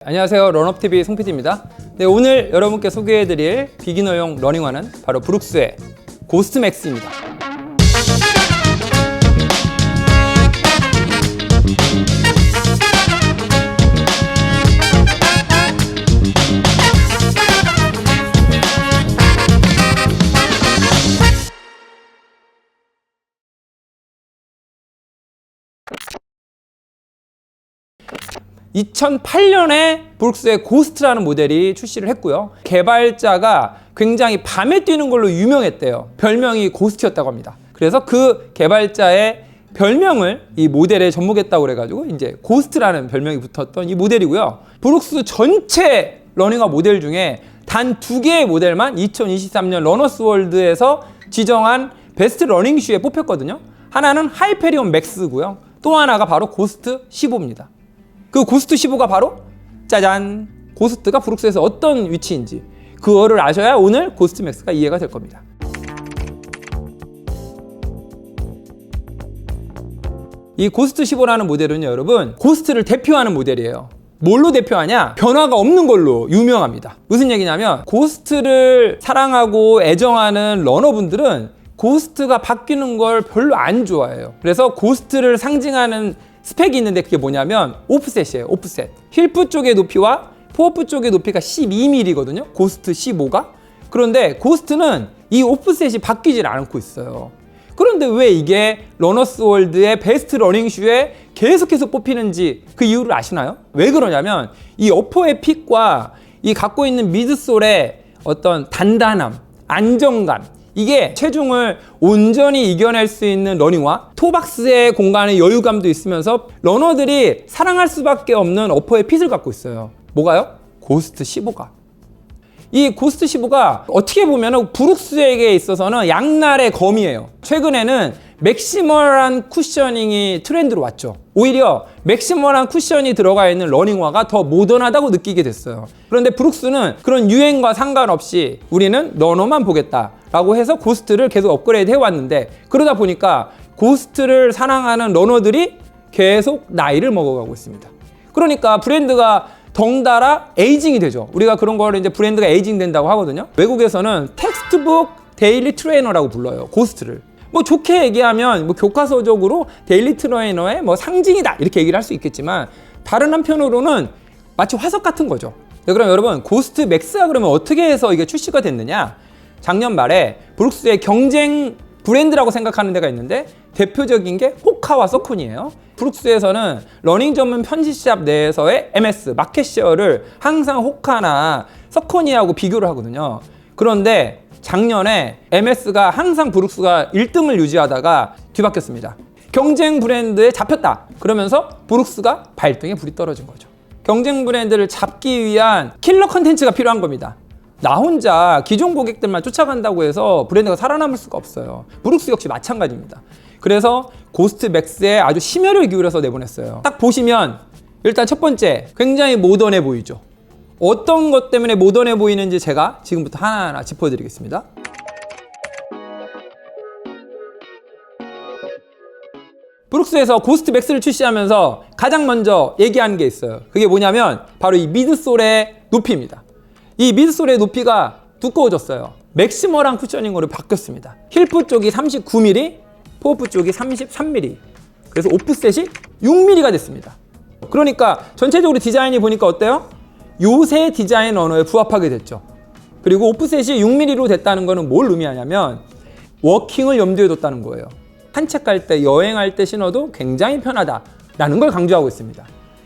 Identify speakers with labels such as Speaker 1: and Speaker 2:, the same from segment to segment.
Speaker 1: 안녕하세요, 런업TV 송PD입니다. 네, 오늘 여러분께 소개해드릴 비기너용 러닝화는 바로 브룩스의 고스트 맥스입니다. (2008년에) 브룩스의 고스트라는 모델이 출시를 했고요. 개발자가 굉장히 밤에 뛰는 걸로 유명했대요. 별명이 고스트였다고 합니다. 그래서 그 개발자의 별명을 이 모델에 접목했다고 그래가지고 이제 고스트라는 별명이 붙었던 이 모델이고요. 브룩스 전체 러닝화 모델 중에 단 2개의 모델만 2023년 러너스 월드에서 지정한 베스트 러닝 슈에 뽑혔거든요. 하나는 하이페리온 맥스고요. 또 하나가 바로 고스트 15입니다. 그 고스트 15가 바로 짜잔! 고스트가 브룩스에서 어떤 위치인지 그거를 아셔야 오늘 고스트 맥스가 이해가 될 겁니다. 이 고스트 15라는 모델은요, 여러분, 고스트를 대표하는 모델이에요. 뭘로 대표하냐? 변화가 없는 걸로 유명합니다. 무슨 얘기냐면 고스트를 사랑하고 애정하는 러너분들은 고스트가 바뀌는 걸 별로 안 좋아해요. 그래서 고스트를 상징하는 스펙이 있는데 그게 뭐냐면 오프셋이에요. 오프셋. 힐프 쪽의 높이와 포어프 쪽의 높이가 12mm거든요. 고스트 15가. 그런데 고스트는 이 오프셋이 바뀌질 않고 있어요. 그런데 왜 이게 러너스 월드의 베스트 러닝 슈에 계속해서 뽑히는지 그 이유를 아시나요? 왜 그러냐면 이 어퍼의 핏과 이 갖고 있는 미드솔의 어떤 단단함, 안정감, 이게 체중을 온전히 이겨낼 수 있는 러닝화, 토박스의 공간의 여유감도 있으면서 러너들이 사랑할 수밖에 없는 어퍼의 핏을 갖고 있어요. 뭐가요? 고스트 15가. 이 고스트 15가 어떻게 보면 브룩스에게 있어서는 양날의 검이에요. 최근에는 맥시멀한 쿠셔닝이 트렌드로 왔죠. 오히려 맥시멀한 쿠션이 들어가 있는 러닝화가 더 모던하다고 느끼게 됐어요. 그런데 브룩스는 그런 유행과 상관없이 우리는 러너만 보겠다라고 해서 고스트를 계속 업그레이드 해왔는데, 그러다 보니까 고스트를 사랑하는 러너들이 계속 나이를 먹어가고 있습니다. 그러니까 브랜드가 덩달아 에이징이 되죠. 우리가 그런 거를 이제 브랜드가 에이징 된다고 하거든요. 외국에서는 텍스트북 데일리 트레이너라고 불러요, 고스트를. 뭐 좋게 얘기하면 뭐 교과서적으로 데일리 트레이너의 뭐 상징이다 이렇게 얘기를 할 수 있겠지만, 다른 한편으로는 마치 화석 같은 거죠. 네, 그럼 여러분, 고스트 맥스가 그러면 어떻게 해서 이게 출시가 됐느냐? 작년 말에 브룩스의 경쟁 브랜드라고 생각하는 데가 있는데 대표적인 게 호카와 서콘이에요. 브룩스에서는 러닝 전문 편집샵 내에서의 MS, 마켓 쉐어를 항상 호카나 서코니하고 비교를 하거든요. 그런데 작년에 MS가 항상 브룩스가 1등을 유지하다가 뒤바뀌었습니다. 경쟁 브랜드에 잡혔다. 그러면서 브룩스가 발등에 불이 떨어진 거죠. 경쟁 브랜드를 잡기 위한 킬러 컨텐츠가 필요한 겁니다. 나 혼자 기존 고객들만 쫓아간다고 해서 브랜드가 살아남을 수가 없어요. 브룩스 역시 마찬가지입니다. 그래서 고스트 맥스에 아주 심혈을 기울여서 내보냈어요. 딱 보시면 일단 첫 번째, 굉장히 모던해 보이죠. 어떤 것 때문에 모던해 보이는지 제가 지금부터 하나하나 짚어드리겠습니다. 브룩스에서 고스트 맥스를 출시하면서 가장 먼저 얘기하는 게 있어요. 그게 뭐냐면 바로 이 미드솔의 높이입니다. 이 미드솔의 높이가 두꺼워졌어요. 맥시멀한 쿠셔닝으로 바뀌었습니다. 힐프 쪽이 39mm, 포어프 쪽이 33mm. 그래서 오프셋이 6mm가 됐습니다. 그러니까 전체적으로 디자인이 보니까 어때요? 요새 디자인 언어에 부합하게 됐죠. 그리고 오프셋이 6mm로 됐다는 거는 뭘 의미하냐면 워킹을 염두에 뒀다는 거예요. 산책할 때, 여행할 때 신어도 굉장히 편하다라는 걸 강조하고 있습니다.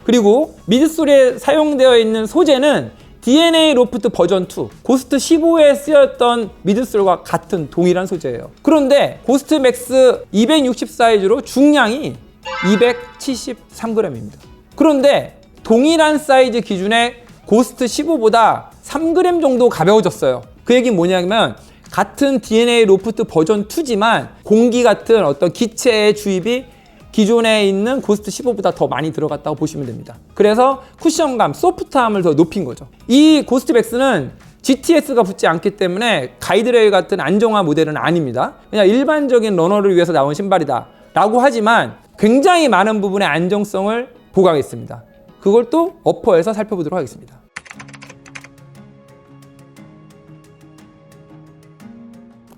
Speaker 1: 그리고 미드솔에 사용되어 있는 소재는 DNA 로프트 버전 2, 고스트 15에 쓰였던 미드솔과 같은 동일한 소재예요. 그런데 고스트 맥스 260 사이즈로 중량이 273g입니다. 그런데 동일한 사이즈 기준의 고스트 15보다 3g 정도 가벼워졌어요. 그 얘기는 뭐냐면 같은 DNA 로프트 버전 2지만 공기 같은 어떤 기체의 주입이 기존에 있는 고스트 15보다 더 많이 들어갔다고 보시면 됩니다. 그래서 쿠션감, 소프트함을 더 높인 거죠. 이 고스트 맥스는 GTS가 붙지 않기 때문에 가이드레일 같은 안정화 모델은 아닙니다. 그냥 일반적인 러너를 위해서 나온 신발이다 라고 하지만 굉장히 많은 부분의 안정성을 보강했습니다. 그걸 또 어퍼에서 살펴보도록 하겠습니다.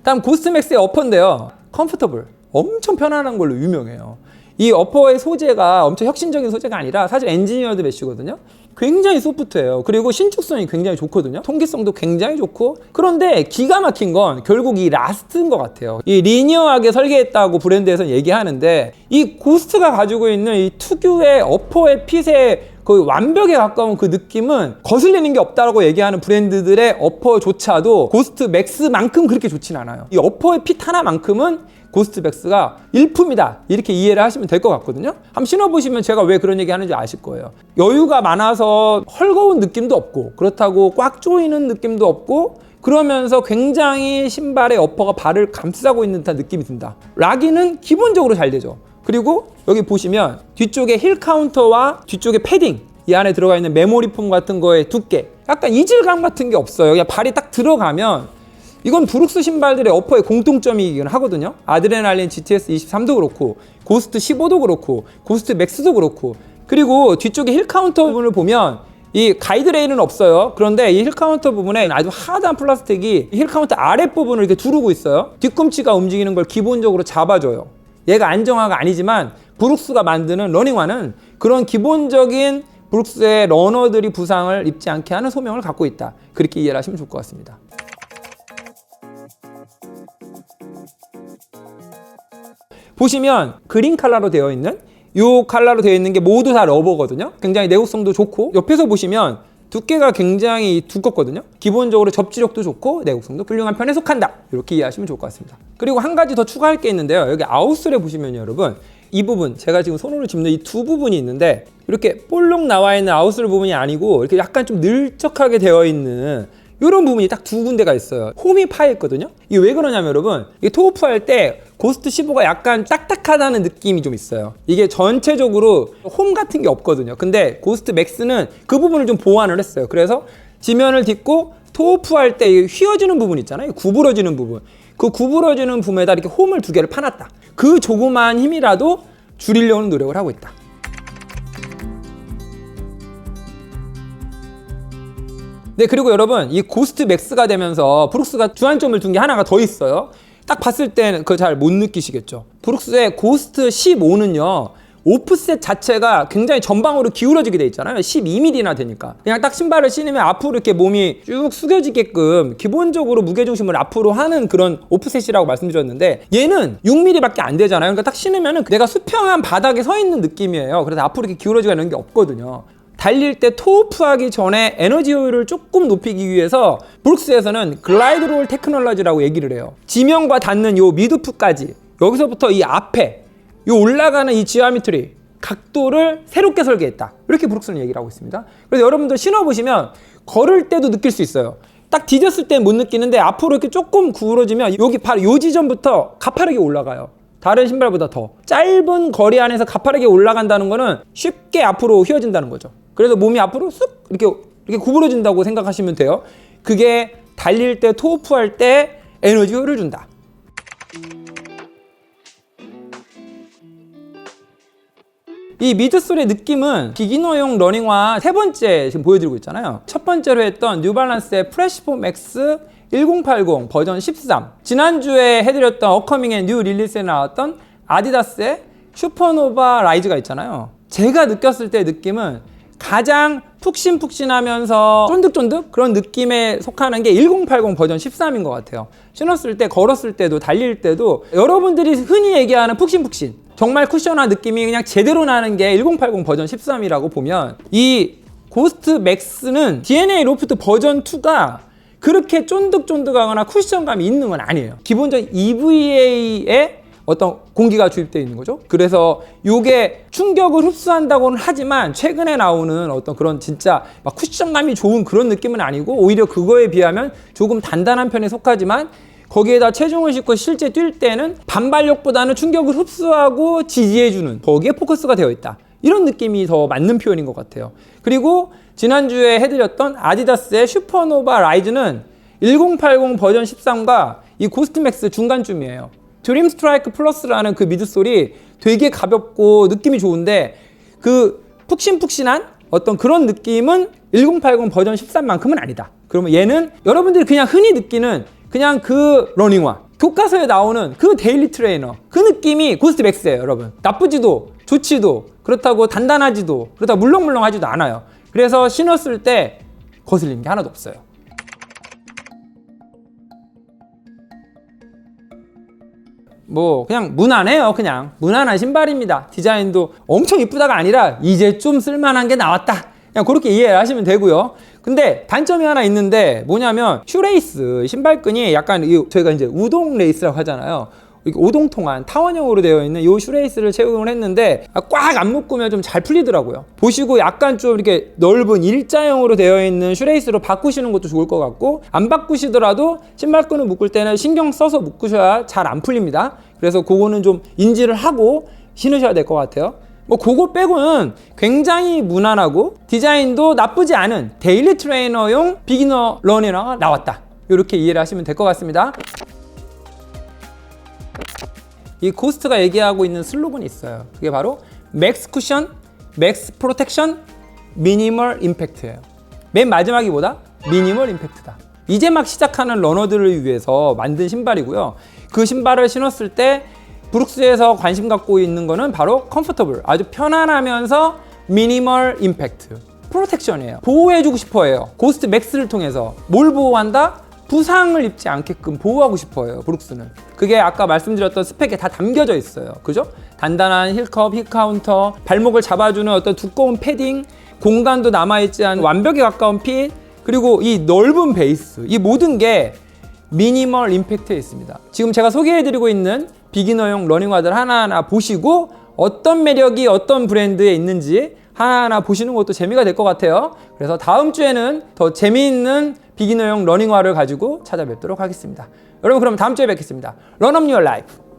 Speaker 1: 다음 고스트맥스의 어퍼인데요. 컴포터블, 엄청 편안한 걸로 유명해요. 이 어퍼의 소재가 엄청 혁신적인 소재가 아니라 사실 엔지니어드 메쉬거든요. 굉장히 소프트해요. 그리고 신축성이 굉장히 좋거든요. 통기성도 굉장히 좋고. 그런데 기가 막힌 건 결국 이 라스트인 것 같아요. 이 리니어하게 설계했다고 브랜드에서 얘기하는데 이 고스트가 가지고 있는 이 특유의 어퍼의 핏의 그 완벽에 가까운 그 느낌은 거슬리는 게 없다라고 얘기하는 브랜드들의 어퍼조차도 고스트 맥스만큼 그렇게 좋진 않아요. 이 어퍼의 핏 하나만큼은 고스트 맥스가 일품이다, 이렇게 이해를 하시면 될 것 같거든요. 한번 신어보시면 제가 왜 그런 얘기 하는지 아실 거예요. 여유가 많아서 헐거운 느낌도 없고, 그렇다고 꽉 조이는 느낌도 없고, 그러면서 굉장히 신발의 어퍼가 발을 감싸고 있는 듯한 느낌이 든다. 락인은 기본적으로 잘 되죠. 그리고 여기 보시면 뒤쪽에 힐 카운터와 뒤쪽에 패딩, 이 안에 들어가 있는 메모리 폼 같은 거의 두께, 약간 이질감 같은 게 없어요. 그냥 발이 딱 들어가면, 이건 브룩스 신발들의 어퍼의 공통점이긴 하거든요. 아드레날린 GTS 23도 그렇고, 고스트 15도 그렇고, 고스트 맥스도 그렇고, 그리고 뒤쪽에 힐 카운터 부분을 보면 이 가이드레일은 없어요. 그런데 이 힐 카운터 부분에 아주 하드한 플라스틱이 힐 카운터 아랫부분을 이렇게 두르고 있어요. 뒤꿈치가 움직이는 걸 기본적으로 잡아줘요. 얘가 안정화가 아니지만 브룩스가 만드는 러닝화는 그런 기본적인 브룩스의 러너들이 부상을 입지 않게 하는 소명을 갖고 있다. 그렇게 이해를 하시면 좋을 것 같습니다. 보시면 그린 컬러로 되어 있는, 이 컬러로 되어 있는 게 모두 다 러버거든요. 굉장히 내구성도 좋고, 옆에서 보시면 두께가 굉장히 두껍거든요. 기본적으로 접지력도 좋고 내구성도 훌륭한 편에 속한다, 이렇게 이해하시면 좋을 것 같습니다. 그리고 한 가지 더 추가할 게 있는데요. 여기 아웃솔에 보시면 여러분, 이 부분, 제가 지금 손으로 짚는 이 두 부분이 있는데, 이렇게 볼록 나와 있는 아웃솔 부분이 아니고 이렇게 약간 좀 늘적하게 되어 있는 이런 부분이 딱 두 군데가 있어요. 홈이 파여 있거든요. 이게 왜 그러냐면 여러분, 이게 토우프 할 때 고스트 15가 약간 딱딱하다는 느낌이 좀 있어요. 이게 전체적으로 홈 같은 게 없거든요. 근데 고스트 맥스는 그 부분을 좀 보완을 했어요. 그래서 지면을 딛고 토우프 할 때 휘어지는 부분 있잖아요. 구부러지는 부분. 그 구부러지는 부분에다 이렇게 홈을 두 개를 파놨다. 그 조그마한 힘이라도 줄이려는 노력을 하고 있다. 네, 그리고 여러분, 이 고스트 맥스가 되면서 브룩스가 주안점을 둔 게 하나가 더 있어요. 딱 봤을 때는 그거 잘 못 느끼시겠죠. 브룩스의 고스트 15는요, 오프셋 자체가 굉장히 전방으로 기울어지게 돼 있잖아요. 12mm나 되니까. 그냥 딱 신발을 신으면 앞으로 이렇게 몸이 쭉 숙여지게끔 기본적으로 무게중심을 앞으로 하는 그런 오프셋이라고 말씀드렸는데, 얘는 6mm밖에 안 되잖아요. 그러니까 딱 신으면 내가 수평한 바닥에 서 있는 느낌이에요. 그래서 앞으로 이렇게 기울어지는 게 없거든요. 달릴 때 토우프하기 전에 에너지 효율을 조금 높이기 위해서 브룩스에서는 글라이드 롤 테크놀로지라고 얘기를 해요. 지면과 닿는 요 미드풋까지, 여기서부터 이 앞에 요 올라가는 이 지오메트리 각도를 새롭게 설계했다, 이렇게 브룩스는 얘기를 하고 있습니다. 그래서 여러분들 신어보시면 걸을 때도 느낄 수 있어요. 딱 디뎠을 때 못 느끼는데 앞으로 이렇게 조금 구부러지면 여기 바로 요 지점부터 가파르게 올라가요. 다른 신발보다 더 짧은 거리 안에서 가파르게 올라간다는 거는 쉽게 앞으로 휘어진다는 거죠. 그래서 몸이 앞으로 쑥 이렇게 구부러진다고 생각하시면 돼요. 그게 달릴 때, 토우프 할 때 에너지 효율을 준다. 이 미드솔의 느낌은 비기너용 러닝화 세 번째 지금 보여드리고 있잖아요. 첫 번째로 했던 뉴발란스의 프레시폼 X 1080 버전 13, 지난주에 해드렸던 어커밍의 뉴 릴리스에 나왔던 아디다스의 슈퍼노바 라이즈가 있잖아요. 제가 느꼈을 때 느낌은 가장 푹신푹신하면서 쫀득쫀득 그런 느낌에 속하는 게 1080 버전 13인 것 같아요. 신었을 때, 걸었을 때도, 달릴 때도 여러분들이 흔히 얘기하는 푹신푹신, 정말 쿠션한 느낌이 그냥 제대로 나는 게 1080 버전 13이라고 보면, 이 고스트 맥스는 DNA 로프트 버전 2가 그렇게 쫀득쫀득하거나 쿠션감이 있는 건 아니에요. 기본적인 EVA에 어떤 공기가 주입되어 있는 거죠. 그래서 이게 충격을 흡수한다고는 하지만 최근에 나오는 어떤 그런 진짜 막 쿠션감이 좋은 그런 느낌은 아니고, 오히려 그거에 비하면 조금 단단한 편에 속하지만 거기에다 체중을 싣고 실제 뛸 때는 반발력보다는 충격을 흡수하고 지지해주는, 거기에 포커스가 되어 있다, 이런 느낌이 더 맞는 표현인 것 같아요. 그리고 지난주에 해드렸던 아디다스의 슈퍼노바 라이즈는 1080 버전 13과 이 고스트맥스 중간쯤이에요. 드림 스트라이크 플러스라는 그 미드솔이 되게 가볍고 느낌이 좋은데, 그 푹신푹신한 어떤 그런 느낌은 1080 버전 13만큼은 아니다. 그러면 얘는 여러분들이 그냥 흔히 느끼는 그냥 그 러닝화, 교과서에 나오는 그 데일리 트레이너, 그 느낌이 고스트 맥스예요, 여러분. 나쁘지도 좋지도 그렇다고 단단하지도 그렇다고 물렁물렁하지도 않아요. 그래서 신었을 때 거슬리는 게 하나도 없어요. 뭐 그냥 무난해요. 그냥 무난한 신발입니다. 디자인도 엄청 이쁘다가 아니라 이제 좀 쓸만한 게 나왔다, 그냥 그렇게 이해하시면 되고요. 근데 단점이 하나 있는데 뭐냐면 슈레이스 신발끈이 약간 저희가 이제 우동 레이스라고 하잖아요. 오동통한 타원형으로 되어 있는 이 슈레이스를 채용을 했는데 꽉 안 묶으면 좀 잘 풀리더라고요. 보시고 약간 좀 이렇게 넓은 일자형으로 되어 있는 슈레이스로 바꾸시는 것도 좋을 것 같고, 안 바꾸시더라도 신발끈을 묶을 때는 신경 써서 묶으셔야 잘 안 풀립니다. 그래서 그거는 좀 인지를 하고 신으셔야 될 것 같아요. 뭐 그거 빼고는 굉장히 무난하고 디자인도 나쁘지 않은 데일리 트레이너용 비기너 러닝화가 나왔다, 이렇게 이해를 하시면 될 것 같습니다. 이 고스트가 얘기하고 있는 슬로건이 있어요. 그게 바로 맥스 쿠션, 맥스 프로텍션, 미니멀 임팩트예요. 맨 마지막이 뭐다? 미니멀 임팩트다. 이제 막 시작하는 러너들을 위해서 만든 신발이고요. 그 신발을 신었을 때 브룩스에서 관심 갖고 있는 거는 바로 컴포터블, 아주 편안하면서 미니멀 임팩트, 프로텍션이에요. 보호해주고 싶어해요. 고스트 맥스를 통해서 뭘 보호한다? 부상을 입지 않게끔 보호하고 싶어요, 브룩스는. 그게 아까 말씀드렸던 스펙에 다 담겨져 있어요. 그죠? 단단한 힐컵, 힐카운터, 발목을 잡아주는 어떤 두꺼운 패딩, 공간도 남아있지 않은 완벽에 가까운 핏, 그리고 이 넓은 베이스, 이 모든 게 미니멀 임팩트에 있습니다. 지금 제가 소개해드리고 있는 비기너용 러닝화들 하나하나 보시고 어떤 매력이 어떤 브랜드에 있는지 하나하나 보시는 것도 재미가 될 것 같아요. 그래서 다음 주에는 더 재미있는 비기너용 러닝화를 가지고 찾아뵙도록 하겠습니다. 여러분, 그럼 다음 주에 뵙겠습니다. Run Up Your Life.